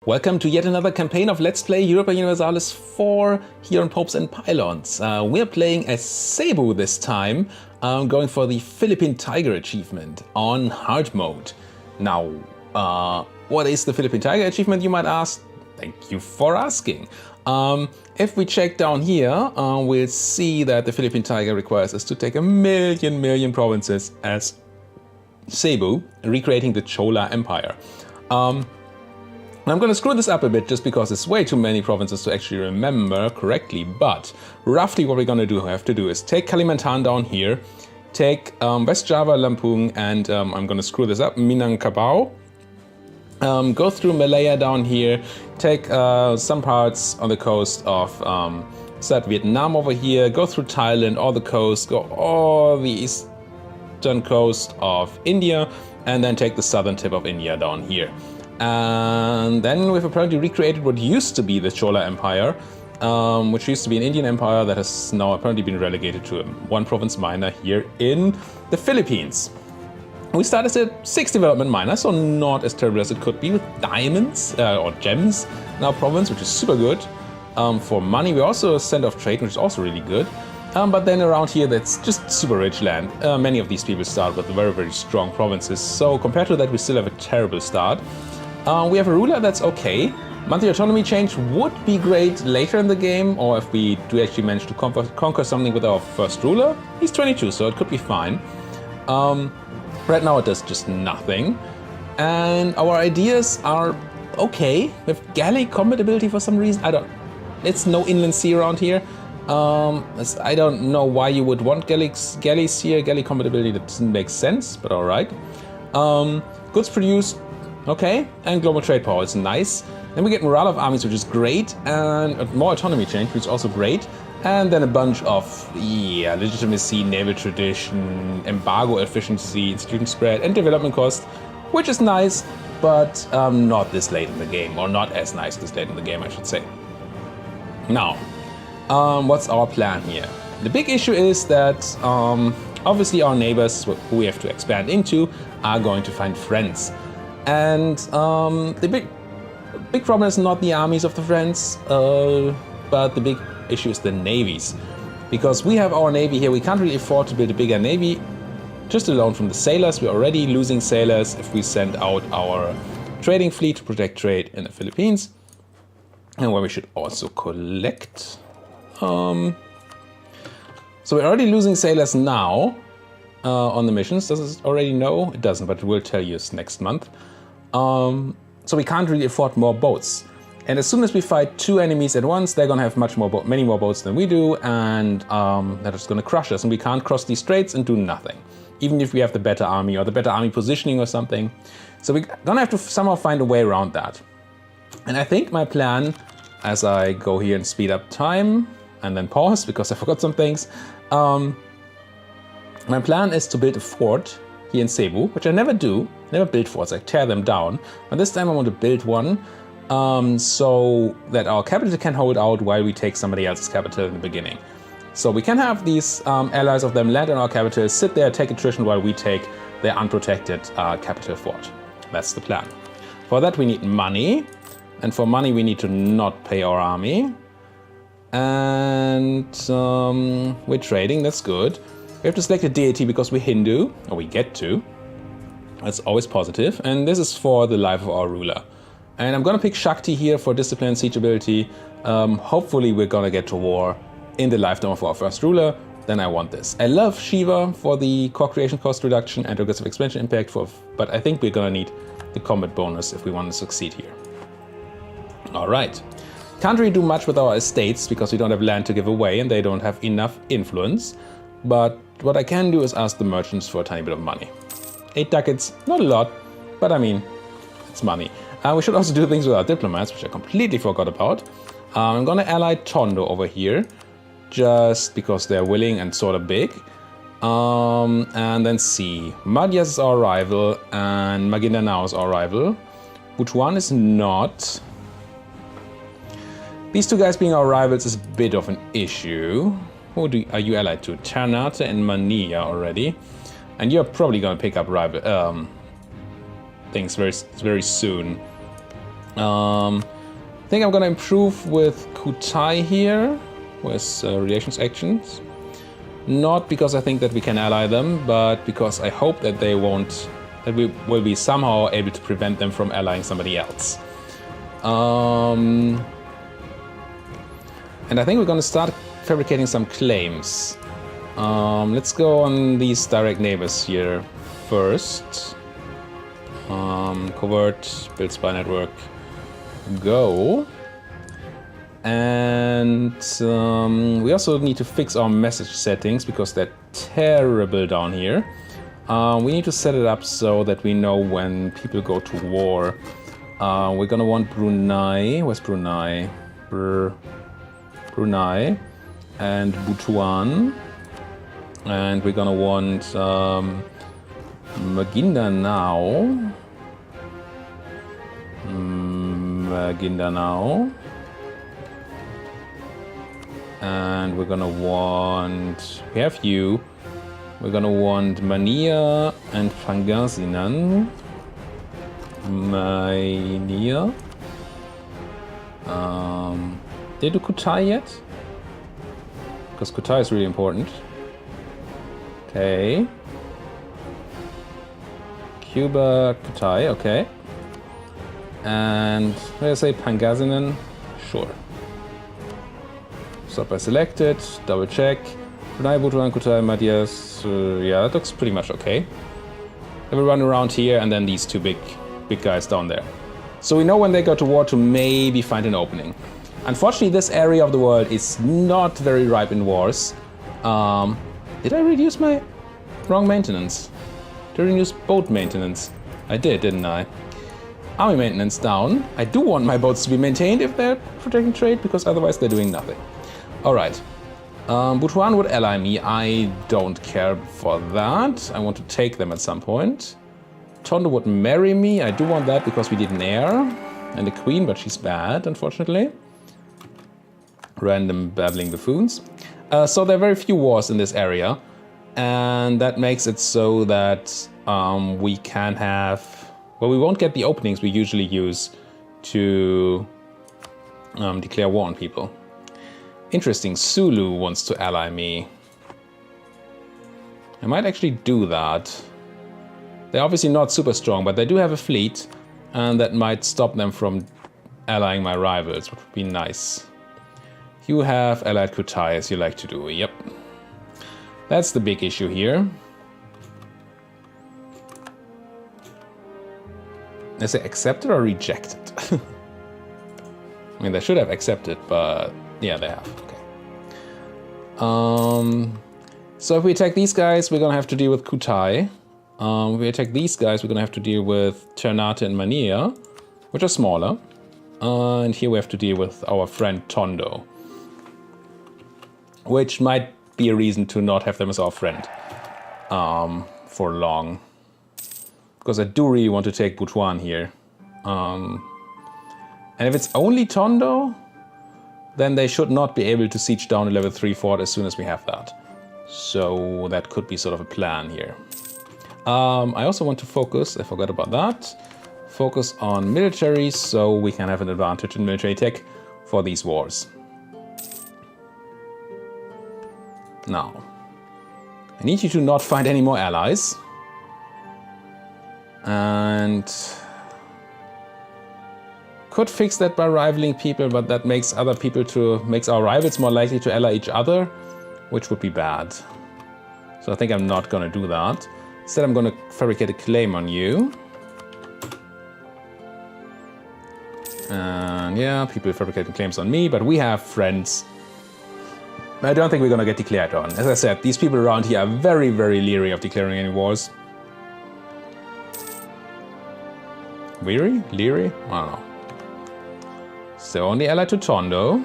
Welcome to yet another campaign of Let's Play Europa Universalis IV here on Popes and Pylons. We're playing as Cebu this time, going for the Philippine Tiger achievement on hard mode. Now, what is the Philippine Tiger achievement, you might ask? Thank you for asking. If we check down here, we'll see that the Philippine Tiger requires us to take a million provinces as Cebu, recreating the Chola Empire. I'm going to screw this up a bit just because it's way too many provinces to actually remember correctly, but roughly what we're going to have to do is take Kalimantan down here, take West Java, Lampung, and I'm going to screw this up, Minangkabau, go through Malaya down here, take some parts on the coast of South Vietnam over here, go through Thailand, all the coast, go all the eastern coast of India, and then take the southern tip of India down here. And then we've apparently recreated what used to be the Chola Empire, which used to be an Indian empire that has now apparently been relegated to a one province minor here in the Philippines. We start as a 6 development minor, so not as terrible as it could be, with diamonds or gems in our province, which is super good. For money, we also send off trade, which is also really good. But then around here, that's just super rich land. Many of these people start with very strong provinces, so compared to that, we still have a terrible start. We have a ruler that's okay. Monthly autonomy change would be great later in the game, or if we do actually manage to conquer something with our first ruler. He's 22, so it could be fine. Right now it does just nothing. And our ideas are okay. We have galley compatibility for some reason. It's no inland sea around here. I don't know why you would want galleys here. Galley compatibility, that doesn't make sense, but alright. Goods produced, okay, and global trade power is nice. Then we get morale of armies, which is great, and more autonomy change, which is also great. And then a bunch of, legitimacy, naval tradition, embargo efficiency, institution spread, and development cost, which is nice, but not this late in the game, or not as nice this late in the game, I should say. Now, what's our plan here? The big issue is that obviously our neighbors who we have to expand into are going to find friends. And the big problem is not the armies of the friends, but the big issue is the navies. Because we have our navy here, we can't really afford to build a bigger navy, just alone from the sailors. We're already losing sailors if we send out our trading fleet to protect trade in the Philippines. And where we should also collect. So we're already losing sailors now on the missions. Does it already know? It doesn't, but it will tell you next month. So we can't really afford more boats. And as soon as we fight 2 enemies at once, they're gonna have many more boats than we do, and they're just gonna crush us. And we can't cross these straits and do nothing, even if we have the better army or the better army positioning or something. So we're gonna have to somehow find a way around that. And I think my plan, as I go here and speed up time, and then pause because I forgot some things. My plan is to build a fort here in Cebu, which I never do. Never build forts, I tear them down. But this time I want to build one so that our capital can hold out while we take somebody else's capital in the beginning. So we can have these allies of them land in our capital, sit there, take attrition while we take their unprotected capital fort. That's the plan. For that we need money, and for money we need to not pay our army. And we're trading, that's good. We have to select a deity because we're Hindu, or we get to. That's always positive. And this is for the life of our ruler. And I'm gonna pick Shakti here for discipline and siege ability. Hopefully we're gonna get to war in the lifetime of our first ruler. Then I want this. I love Shiva for the core creation cost reduction and regressive expansion impact, but I think we're gonna need the combat bonus if we want to succeed here. All right. Can't really do much with our estates because we don't have land to give away and they don't have enough influence. But what I can do is ask the merchants for a tiny bit of money. 8 ducats, not a lot, but I mean, it's money. We should also do things with our diplomats, which I completely forgot about. I'm gonna ally Tondo over here, just because they're willing and sort of big. And then see, Madhyas is our rival and Maguindanao is our rival. Butuan is not. These 2 guys being our rivals is a bit of an issue. Who are you allied to? Ternate and Manila already. And you're probably going to pick up rival things very soon. I think I'm gonna improve with Kutai here, with relations actions. Not because I think that we can ally them, but because I hope that they won't, that we will be somehow able to prevent them from allying somebody else. And I think we're gonna start fabricating some claims. Let's go on these direct neighbors here first. Covert, build spy network, go. And we also need to fix our message settings because they're terrible down here. We need to set it up so that we know when people go to war. We're gonna want Brunei. Where's Brunei? Brunei and Butuan. And we're gonna want Maguindanao. Maguindanao. And we're gonna want, we have you. We're gonna want Mania and Pangasinan. Mania. Did you do Kutai yet? Because Kutai is really important. Okay. Cuba, Kutai, okay. And let's say Pangasinan, sure. Stop by selected, double check. Brunei, Butuan, Kutai, Matias, yeah, that looks pretty much okay. Then we run around here and then these two big guys down there. So we know when they go to war to maybe find an opening. Unfortunately, this area of the world is not very ripe in wars. Did I reduce my wrong maintenance? Did I reduce boat maintenance? I did, didn't I? Army maintenance down. I do want my boats to be maintained if they're protecting trade, because otherwise they're doing nothing. Alright. Butuan would ally me. I don't care for that. I want to take them at some point. Tondo would marry me. I do want that because we did an heir and a queen, but she's bad, unfortunately. Random babbling buffoons. So there are very few wars in this area, and that makes it so that we can have, well, we won't get the openings we usually use to declare war on people. Interesting, Sulu wants to ally me. I might actually do that. They're obviously not super strong, but they do have a fleet, and that might stop them from allying my rivals, which would be nice. You have allied Kutai, as you like to do, yep. That's the big issue here. They say accepted or rejected? I mean, they should have accepted, but yeah, they have, okay. So if we attack these guys, we're gonna have to deal with Kutai. If we attack these guys, we're gonna have to deal with Ternate and Mania, which are smaller. And here we have to deal with our friend Tondo, which might be a reason to not have them as our friend for long. Because I do really want to take Butuan here. And if it's only Tondo, then they should not be able to siege down a level 3 fort as soon as we have that. So that could be sort of a plan here. I also want to focus, I forgot about that, focus on military so we can have an advantage in military tech for these wars. Now, I need you to not find any more allies. And could fix that by rivaling people, but that makes makes our rivals more likely to ally each other, which would be bad. So I think I'm not gonna do that. Instead, I'm gonna fabricate a claim on you. And yeah, people fabricating claims on me, but we have friends. I don't think we're gonna get declared on. As I said, these people around here are very, very leery of declaring any wars. Weary? Leery? I don't know. So only allied to Tondo.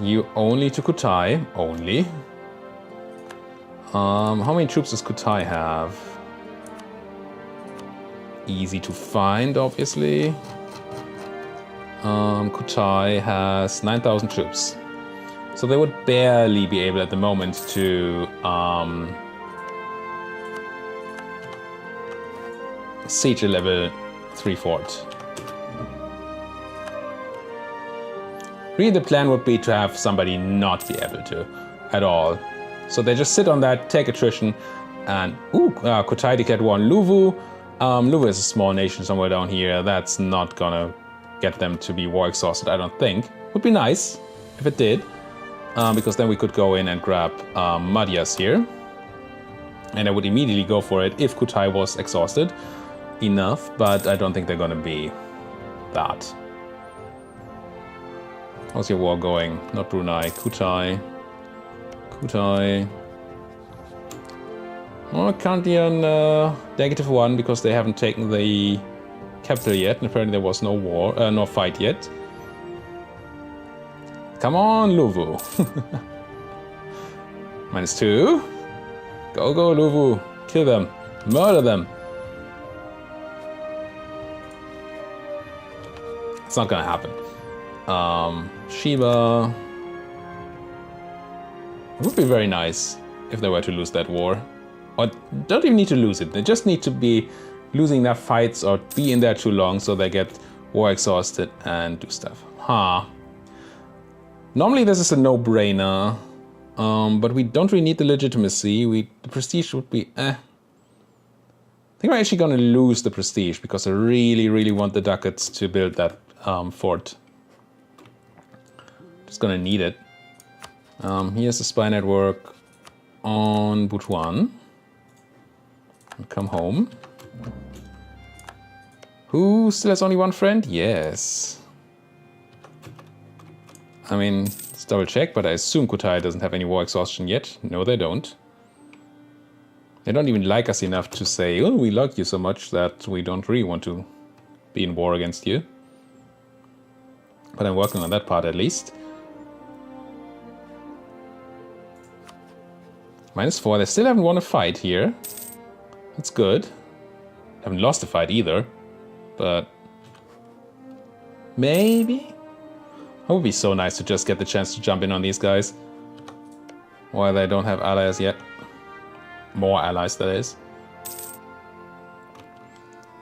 You only to Kutai. Only. How many troops does Kutai have? Easy to find, obviously. Kutai has 9,000 troops. So they would barely be able at the moment to siege a level 3 fort. Really, the plan would be to have somebody not be able to at all. So they just sit on that, take attrition, and Kutai declared war on Luvu. Luvu is a small nation somewhere down here. That's not gonna get them to be war exhausted, I don't think. Would be nice if it did, because then we could go in and grab Madhyas here. And I would immediately go for it if Kutai was exhausted enough, but I don't think they're gonna be that. How's your war going? Not Brunei. Kutai. Well, currently on -1 because they haven't taken the capital yet, and apparently there was no war, no fight yet. Come on, Luvu. -2. Go, Luvu. Kill them. Murder them. It's not gonna happen. Shiba. It would be very nice if they were to lose that war. Or don't even need to lose it. They just need to be losing their fights or be in there too long so they get war exhausted and do stuff. Normally this is a no-brainer. But we don't really need the legitimacy. The prestige would be I think we're actually going to lose the prestige because I really, really want the ducats to build that fort. Just going to need it. Here's the spy network on Butuan. Come home. Who still has only one friend? Yes. I mean, let's double check, but I assume Kutai doesn't have any war exhaustion yet. No, they don't. They don't even like us enough to say, oh, we like you so much that we don't really want to be in war against you. But I'm working on that part at least. -4, they still haven't won a fight here. That's good. Haven't lost a fight either, but maybe? It would be so nice to just get the chance to jump in on these guys while they don't have allies yet. More allies, that is.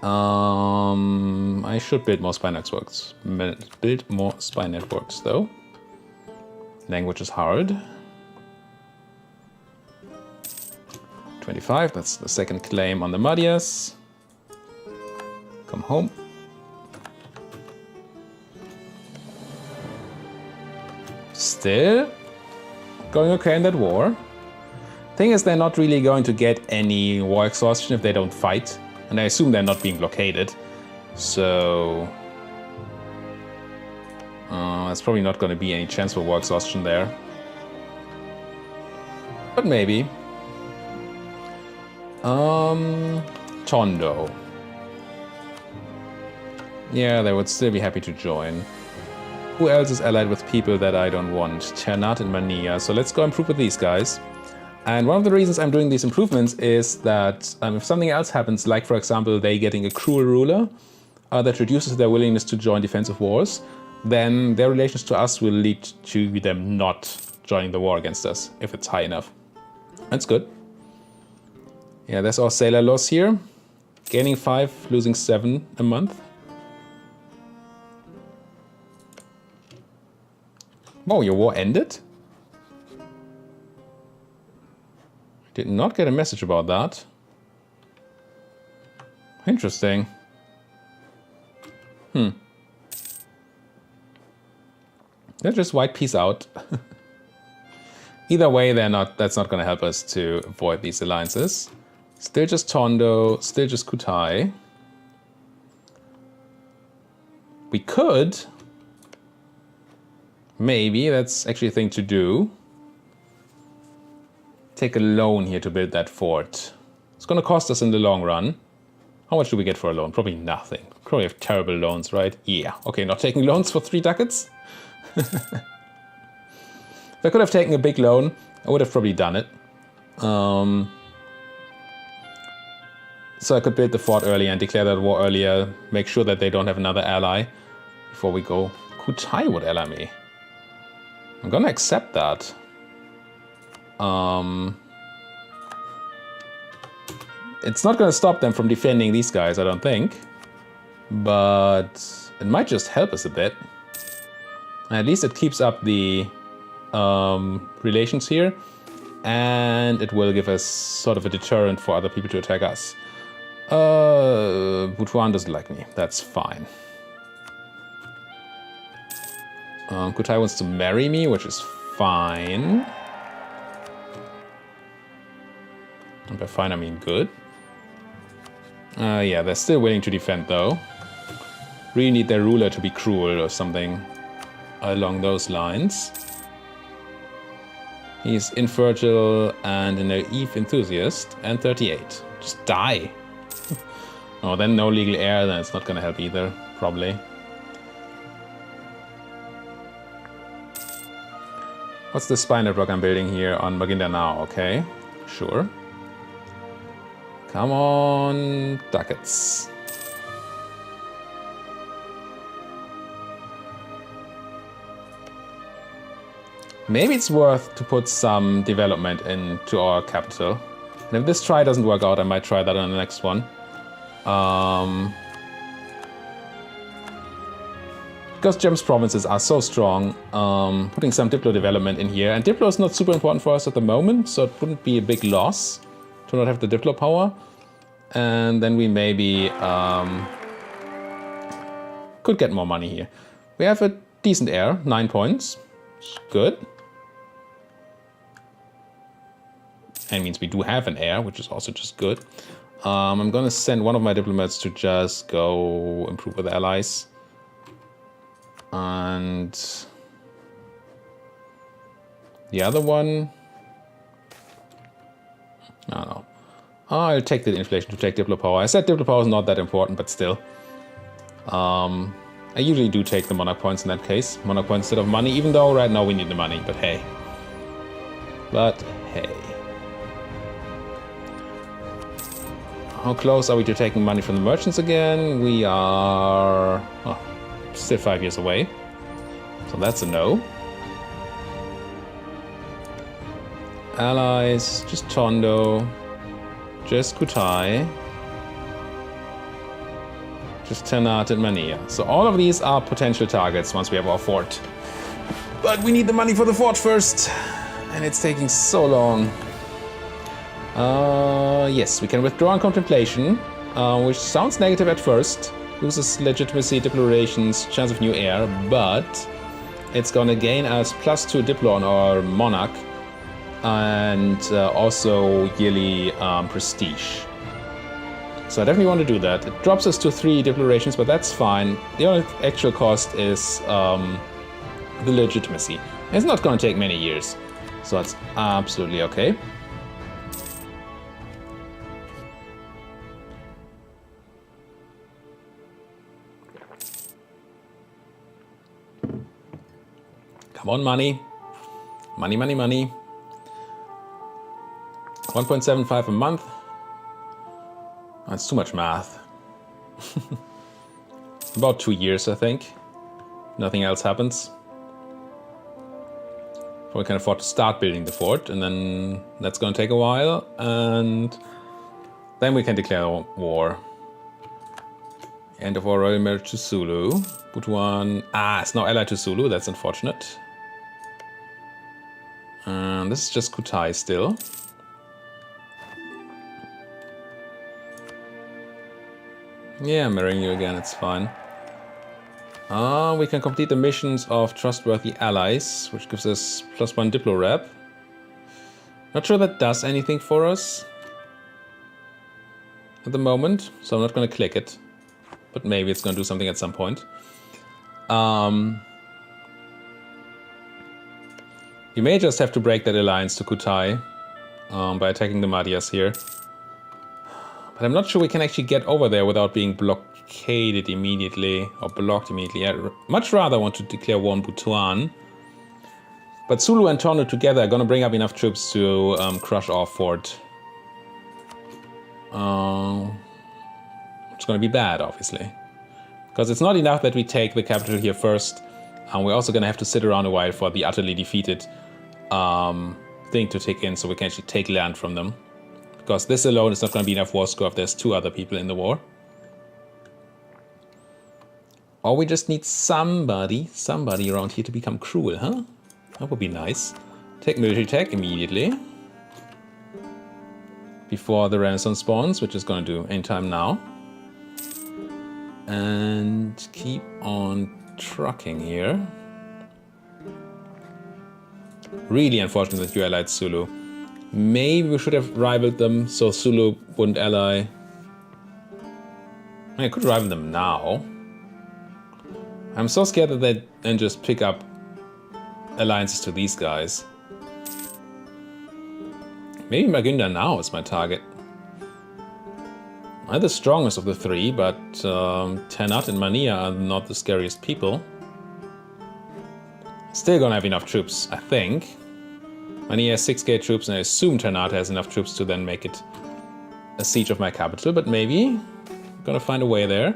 I should build more spy networks. Build more spy networks, though. Language is hard. 25, that's the second claim on the Madhyas. Come home. Still going okay in that war. Thing is, they're not really going to get any war exhaustion if they don't fight. And I assume they're not being blockaded. So there's probably not going to be any chance for war exhaustion there. But maybe. Tondo. Yeah, they would still be happy to join. Who else is allied with people that I don't want? Ternat and Mania. So let's go improve with these guys. And one of the reasons I'm doing these improvements is that if something else happens, like for example, they getting a cruel ruler that reduces their willingness to join defensive wars, then their relations to us will lead to them not joining the war against us if it's high enough. That's good. Yeah, there's our sailor loss here. Gaining 5, losing 7 a month. Whoa, your war ended? Did not get a message about that. Interesting. They're just white peace out. Either way, that's not going to help us to avoid these alliances. Still just Tondo, still just Kutai. We could... Maybe, that's actually a thing to do. Take a loan here to build that fort. It's going to cost us in the long run. How much do we get for a loan? Probably nothing. Probably have terrible loans, right? Yeah. Okay, not taking loans for 3 ducats. If I could have taken a big loan, I would have probably done it. So I could build the fort earlier and declare that war earlier. Make sure that they don't have another ally before we go. Kutai would ally me. I'm gonna accept that. It's not gonna stop them from defending these guys, I don't think. But it might just help us a bit. At least it keeps up the relations here, and it will give us sort of a deterrent for other people to attack us. Butuan doesn't like me. That's fine. Kutai wants to marry me, which is fine. And by fine, I mean good. Yeah, they're still willing to defend, though. Really need their ruler to be cruel or something along those lines. He's infertile and a naive enthusiast, and 38. Just die. Oh, then no legal heir, then it's not gonna help either, probably. What's the spy network I'm building here on Maguindanao? Okay, sure. Come on, ducats. Maybe it's worth to put some development into our capital. And if this try doesn't work out, I might try that on the next one. Because Gems provinces are so strong, putting some Diplo development in here. And Diplo is not super important for us at the moment, so it wouldn't be a big loss to not have the Diplo power. And then we maybe could get more money here. We have a decent heir, 9 points. Good. And means we do have an heir, which is also just good. I'm gonna send one of my diplomats to just go improve with allies. And the other one, I don't know. I'll take the inflation to take Diplo power. I said Diplo power is not that important, but still. I usually do take the monarch points in that case. Monarch points instead of money, even though right now we need the money, but hey. But hey. How close are we to taking money from the merchants again? We are still 5 years away. So that's a no. Allies, just Tondo. Just Kutai. Just Ternate and Mania. So all of these are potential targets once we have our fort. But we need the money for the fort first. And it's taking so long. Yes, we can withdraw on contemplation, which sounds negative at first. Loses legitimacy, Diplo relations, chance of new heir, but it's gonna gain us +2 Diplo on our monarch. And also yearly prestige. So I definitely want to do that. It drops us to 3 declarations, but that's fine. The only actual cost is the legitimacy. It's not going to take many years, so that's absolutely okay. Come on, money. Money, money, money. 1.75 a month. That's too much math. About 2 years, I think. Nothing else happens. So we can afford to start building the fort, and then that's going to take a while, and then we can declare war. End of our royal marriage to Sulu. Butuan. It's now allied to Sulu. That's unfortunate. And this is just Kutai still. Yeah, I'm marrying you again, it's fine. We can complete the missions of trustworthy allies, which gives us +1 Diplo rep. Not sure that does anything for us at the moment, so I'm not going to click it. But maybe it's going to do something at some point. We may just have to break that alliance to Kutai by attacking the Madhyas here. But I'm not sure we can actually get over there without being blockaded immediately, or blocked immediately. I'd much rather want to declare war on Butuan. But Sulu and Tondo together are going to bring up enough troops to crush our fort. It's going to be bad, obviously. Because it's not enough that we take the capital here first. We're also going to have to sit around a while for the utterly defeated thing to take in, so we can actually take land from them. Because this alone is not going to be enough war score if there's 2 other people in the war. Or we just need somebody around here to become cruel, huh? That would be nice. Take military tech immediately. Before the Renaissance spawns, which is going to do anytime now. And keep on trucking here. Really unfortunate that you allied Sulu. Maybe we should have rivaled them so Sulu wouldn't ally. I could rival them now. I'm so scared that they then just pick up alliances to these guys. Maybe Magunda now is my target. I'm the strongest of the three, but Ternat and Mania are not the scariest people. Still gonna have enough troops, I think. Mania has 6k troops, and I assume Ternat has enough troops to then make it a siege of my capital, but maybe. Gonna find a way there.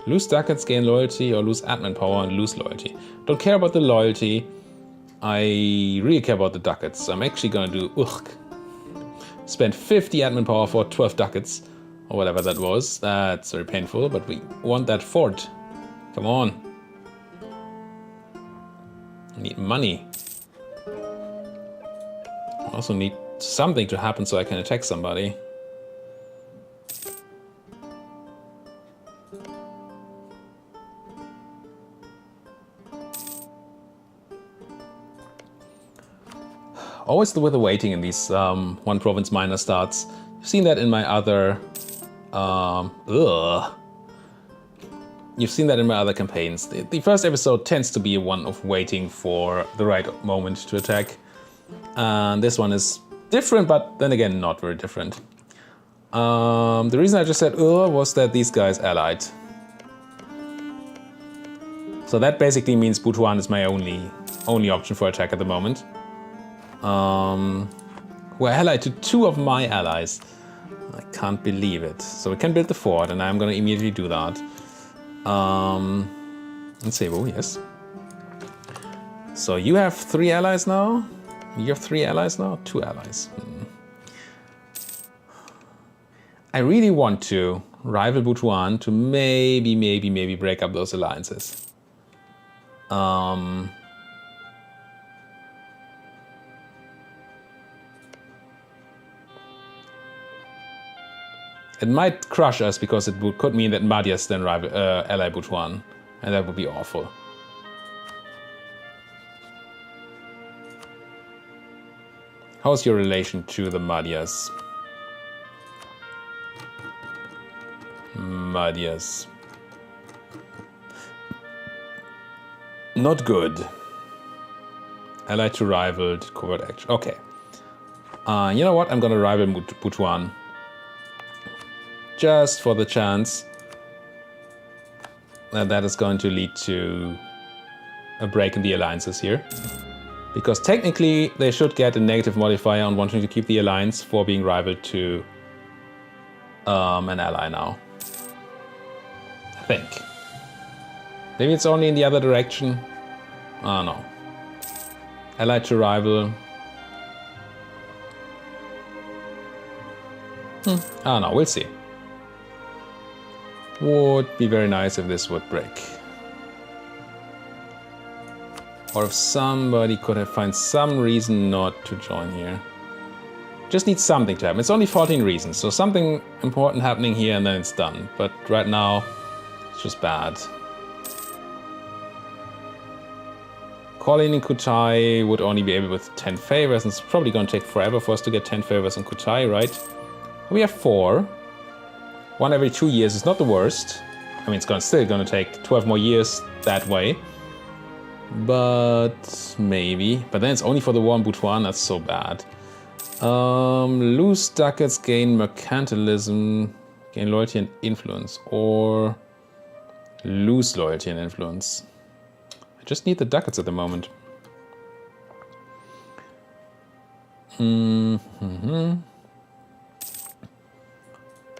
Lose ducats, gain loyalty, or lose admin power and lose loyalty. Don't care about the loyalty. I really care about the ducats. I'm actually gonna do spend 50 admin power for 12 ducats, or whatever that was. That's very painful, but we want that fort. Come on. I need money. I also need something to happen so I can attack somebody. Always with the waiting in these one province minor starts. You've seen that in my other You've seen that in my other campaigns. The first episode tends to be one of waiting for the right moment to attack. And this one is different, but then again, not very different. The reason I just said was that these guys allied. So that basically means Butuan is my only option for attack at the moment. We're allied to 2 of my allies. I can't believe it. So we can build the fort, and I'm gonna immediately do that. In Cebu, yes. So you have 3 allies now? You have 3 allies now? 2 allies. I really want to rival Butuan to maybe break up those alliances. It might crush us because it could mean that Madias then ally Butuan, and that would be awful. How's your relation to the Madias? Madias. Not good. Ally to rivaled, covert action. Okay. You know what? I'm gonna rival Butuan. Just for the chance that is going to lead to a break in the alliances here. Because technically they should get a negative modifier on wanting to keep the alliance for being rival to an ally now. I think. Maybe it's only in the other direction. I don't know. Ally to rival. I don't know, we'll see. Would be very nice if this would break. Or if somebody could have found some reason not to join here. Just need something to happen. It's only 14 reasons, so something important happening here and then it's done. But right now, it's just bad. Calling in Kutai would only be able with 10 favors, and it's probably going to take forever for us to get 10 favors in Kutai, right? We have 4. 1 every 2 years is not the worst. I mean, it's still going to take 12 more years that way. But maybe. But then it's only for the war in Butuan. That's so bad. Lose ducats, gain mercantilism, gain loyalty and influence. Or lose loyalty and influence. I just need the ducats at the moment.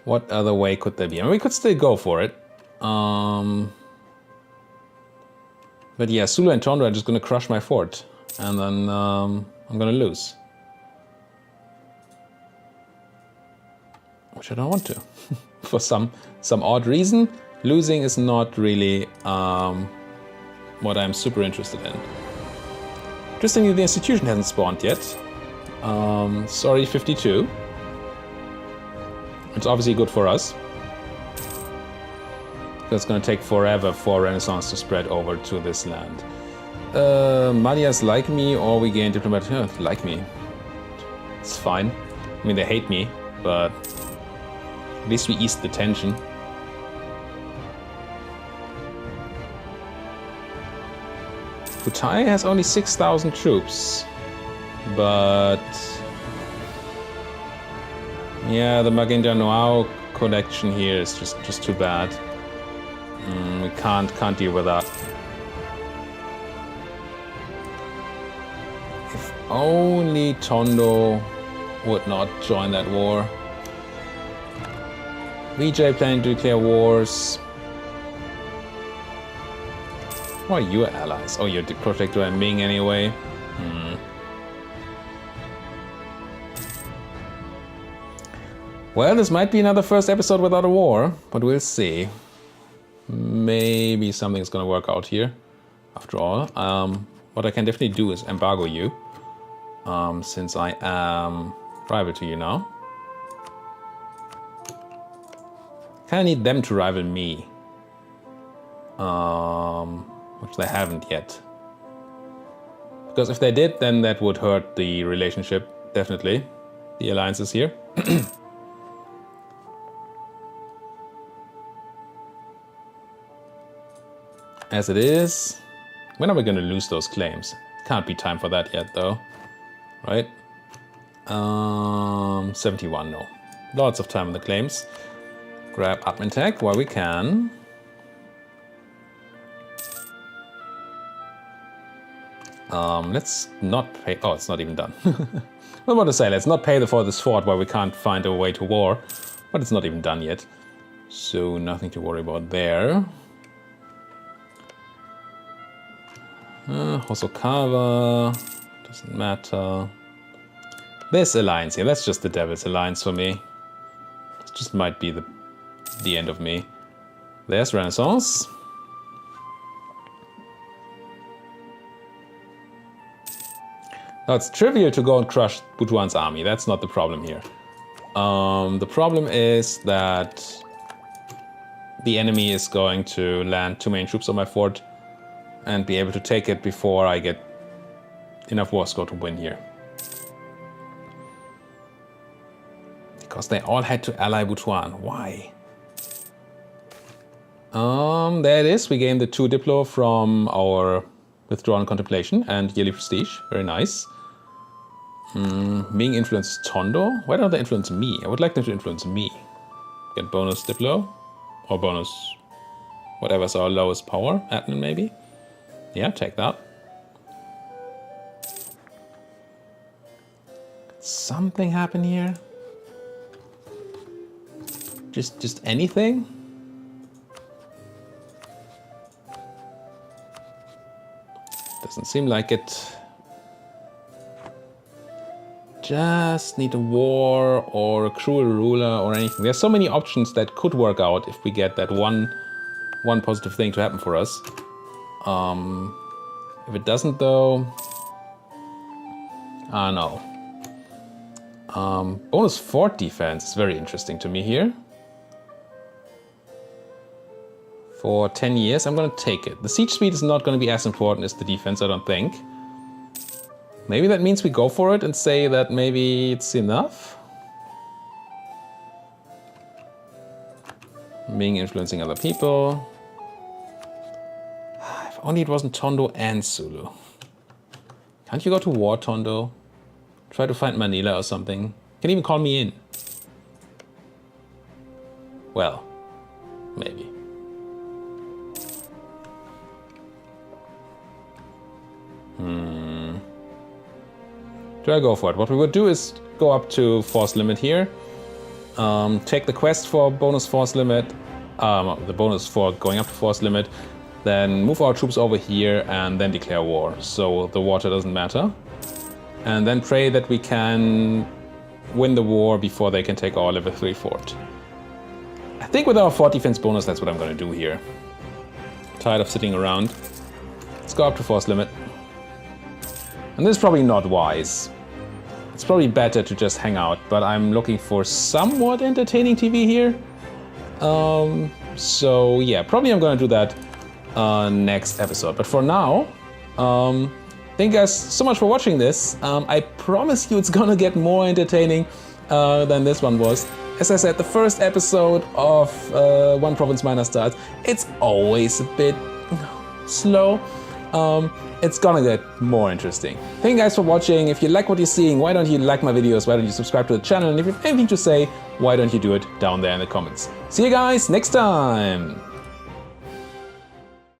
What other way could there be? I mean, we could still go for it. But yeah, Sulu and Tondo are just going to crush my fort. And then I'm going to lose. Which I don't want to. For some odd reason, Losing is not really what I'm super interested in. Interestingly, the institution hasn't spawned yet. Sorry, 52. It's obviously good for us. It's going to take forever for Renaissance to spread over to this land. Malias like me, or we gain diplomat. Like me. It's fine. I mean, they hate me, but at least we eased the tension. Putai has only 6,000 troops, but yeah, the Maguindanao collection here is just too bad. We can't deal with that. If only Tondo would not join that war. VJ planning to declare wars. Who are your allies? Oh, you're the Protector and Ming anyway. Well, this might be another first episode without a war, but we'll see. Maybe something's gonna work out here, after all. What I can definitely do is embargo you, since I am rival to you now. Kinda need them to rival me. Which they haven't yet. Because if they did, then that would hurt the relationship, definitely. The alliances here. As it is, when are we going to lose those claims? Can't be time for that yet, though. Right? 71, no. Lots of time on the claims. Grab admin tech while we can. Let's not pay. Oh, it's not even done. I want to say, let's not pay for this fort while we can't find a way to war. But it's not even done yet. So nothing to worry about there. Hosokawa. Doesn't matter. This alliance here, that's just the Devil's Alliance for me. This just might be the end of me. There's Renaissance. Now, it's trivial to go and crush Butuan's army. That's not the problem here. The problem is that the enemy is going to land too many troops on my fort and be able to take it before I get enough war score to win here. Because they all had to ally Butuan. Why? There it is. We gained the 2 Diplo from our Withdrawn Contemplation and Yearly Prestige. Very nice. Ming influences Tondo. Why don't they influence me? I would like them to influence me. Get bonus Diplo. Or bonus whatever's our lowest power. Admin maybe? Yeah, take that. Something happen here? Just anything? Doesn't seem like it. Just need a war or a cruel ruler or anything. There's so many options that could work out if we get that one positive thing to happen for us. If it doesn't though, no. Bonus fort defense is very interesting to me here. For 10 years, I'm gonna take it. The siege speed is not gonna be as important as the defense, I don't think. Maybe that means we go for it and say that maybe it's enough? Ming influencing other people. If only it wasn't Tondo and Sulu. Can't you go to war, Tondo? Try to find Manila or something. You can even call me in. Well, maybe. Do I go for it? What we would do is go up to force limit here. Take the quest for bonus force limit. The bonus for going up to force limit. Then move our troops over here and then declare war. So the water doesn't matter. And then pray that we can win the war before they can take our level 3 fort. I think with our 4 defense bonus, that's what I'm gonna do here. Tired of sitting around. Let's go up to force limit. And this is probably not wise. It's probably better to just hang out, but I'm looking for somewhat entertaining TV here. So yeah, probably I'm gonna do that next episode. But for now, thank you guys so much for watching this. I promise you it's gonna get more entertaining than this one was. As I said, the first episode of One Province Minor starts, it's always a bit slow. It's gonna get more interesting. Thank you guys for watching. If you like what you're seeing, why don't you like my videos? Why don't you subscribe to the channel? And if you have anything to say, why don't you do it down there in the comments? See you guys next time!